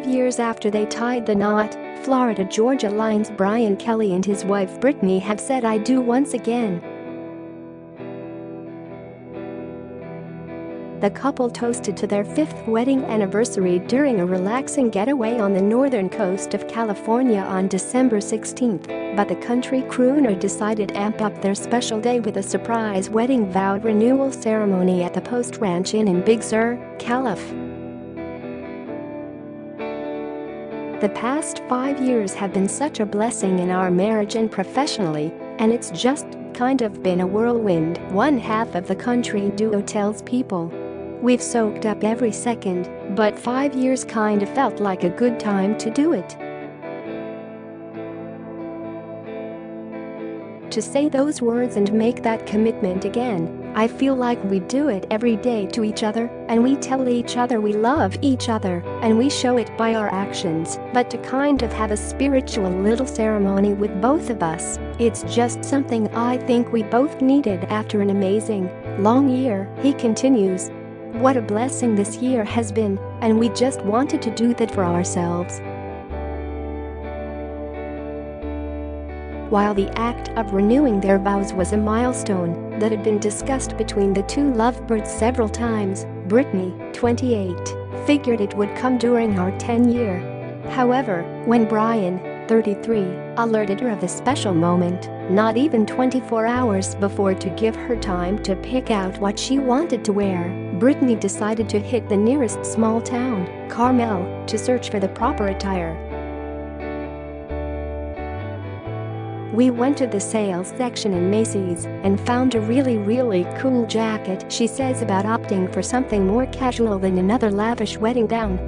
5 years after they tied the knot, Florida-Georgia line's Brian Kelley and his wife Brittney have said "I do" once again. The couple toasted to their 5th wedding anniversary during a relaxing getaway on the northern coast of California on December 16, but the country crooner decided to amp up their special day with a surprise wedding vow renewal ceremony at the Post Ranch Inn in Big Sur, Calif. "The past 5 years have been such a blessing in our marriage and professionally, and it's just kind of been a whirlwind," one half of the country duo tells People. "We've soaked up every second, but 5 years kind of felt like a good time to do it." To say those words and make that commitment again, I feel like we do it every day to each other, and we tell each other we love each other, and we show it by our actions, but to kind of have a spiritual little ceremony with both of us, it's just something I think we both needed after an amazing, long year, he continues. "What a blessing this year has been, and we just wanted to do that for ourselves." While the act of renewing their vows was a milestone that had been discussed between the two lovebirds several times, Brittney, 28, figured it would come during our 10-year. However, when Brian, 33, alerted her of a special moment, not even 24 hours before to give her time to pick out what she wanted to wear, Brittney decided to hit the nearest small town, Carmel, to search for the proper attire. "We went to the sales section in Macy's and found a really cool jacket," she says about opting for something more casual than another lavish wedding gown.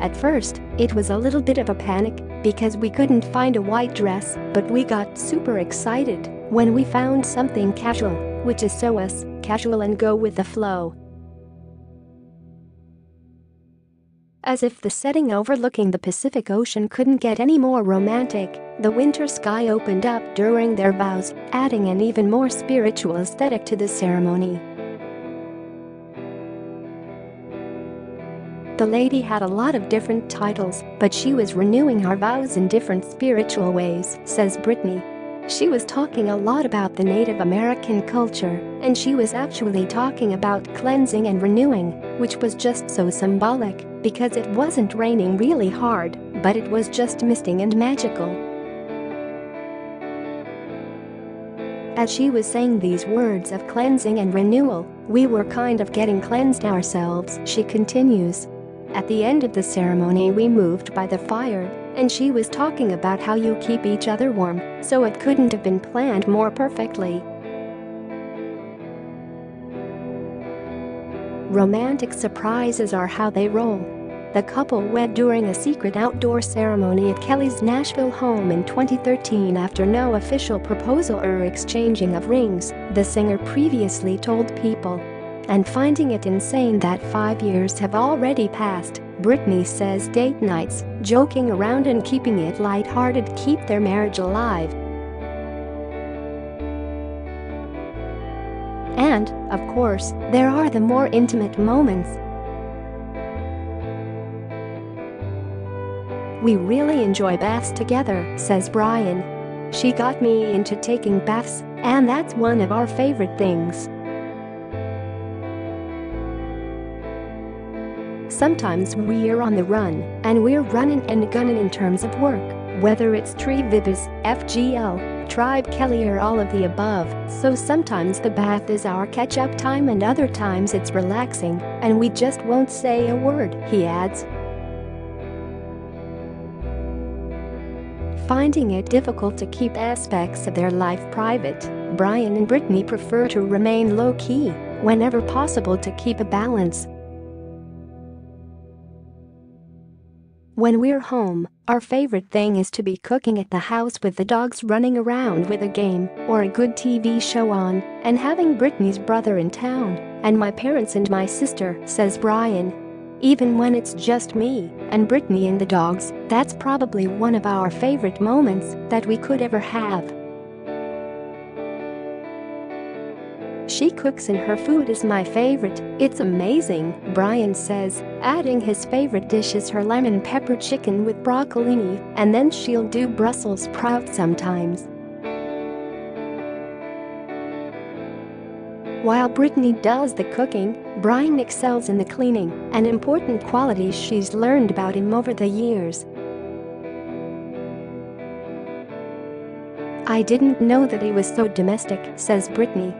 "At first, it was a little bit of a panic because we couldn't find a white dress, but we got super excited when we found something casual, which is so us, casual and go with the flow." As if the setting overlooking the Pacific Ocean couldn't get any more romantic, the winter sky opened up during their vows, adding an even more spiritual aesthetic to the ceremony. "The lady had a lot of different titles, but she was renewing our vows in different spiritual ways," says Brittney. "She was talking a lot about the Native American culture, and she was actually talking about cleansing and renewing, which was just so symbolic because it wasn't raining really hard, but it was just misting and magical." As she was saying these words of cleansing and renewal, "We were kind of getting cleansed ourselves," she continues. "At the end of the ceremony we moved by the fire, and she was talking about how you keep each other warm, so it couldn't have been planned more perfectly." Romantic surprises are how they roll. The couple wed during a secret outdoor ceremony at Kelley's Nashville home in 2013 after no official proposal or exchanging of rings, the singer previously told People. And finding it insane that 5 years have already passed, Brittney says date nights, joking around and keeping it lighthearted keep their marriage alive. And, of course, there are the more intimate moments. "We really enjoy baths together," says Brian. "She got me into taking baths, and that's one of our favorite things. Sometimes we're on the run, and we're running and gunning in terms of work, whether it's Tree Vivas, FGL, Tribe Kelley or all of the above, so sometimes the bath is our catch-up time and other times it's relaxing, and we just won't say a word," he adds. Finding it difficult to keep aspects of their life private, Brian and Brittney prefer to remain low-key whenever possible to keep a balance. "When we're home, our favorite thing is to be cooking at the house with the dogs running around with a game or a good TV show on, and having Brittney's brother in town, and my parents and my sister," says Brian. "Even when it's just me and Brittney and the dogs, that's probably one of our favorite moments that we could ever have." "She cooks and her food is my favorite, it's amazing," Brian says, adding his favorite dish is her lemon pepper chicken with broccolini, and then she'll do Brussels sprouts sometimes. While Brittney does the cooking, Brian excels in the cleaning, an important quality she's learned about him over the years. "I didn't know that he was so domestic," says Brittney.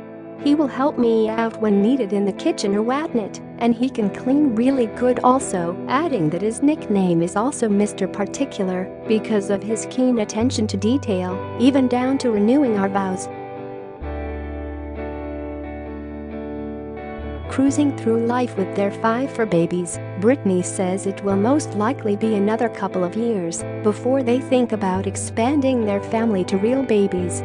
"He will help me out when needed in the kitchen or whatnot, and he can clean really good also," adding that his nickname is also Mr. Particular because of his keen attention to detail, even down to renewing our vows. Cruising through life with their 5 fur babies, Brittney says it will most likely be another couple of years before they think about expanding their family to real babies.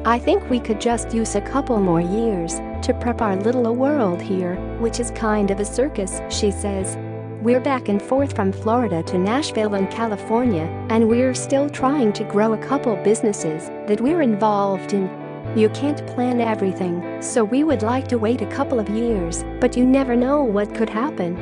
"I think we could just use a couple more years to prep our little world here, which is kind of a circus," she says. "We're back and forth from Florida to Nashville and California, and we're still trying to grow a couple businesses that we're involved in. You can't plan everything, so we would like to wait a couple of years, but you never know what could happen."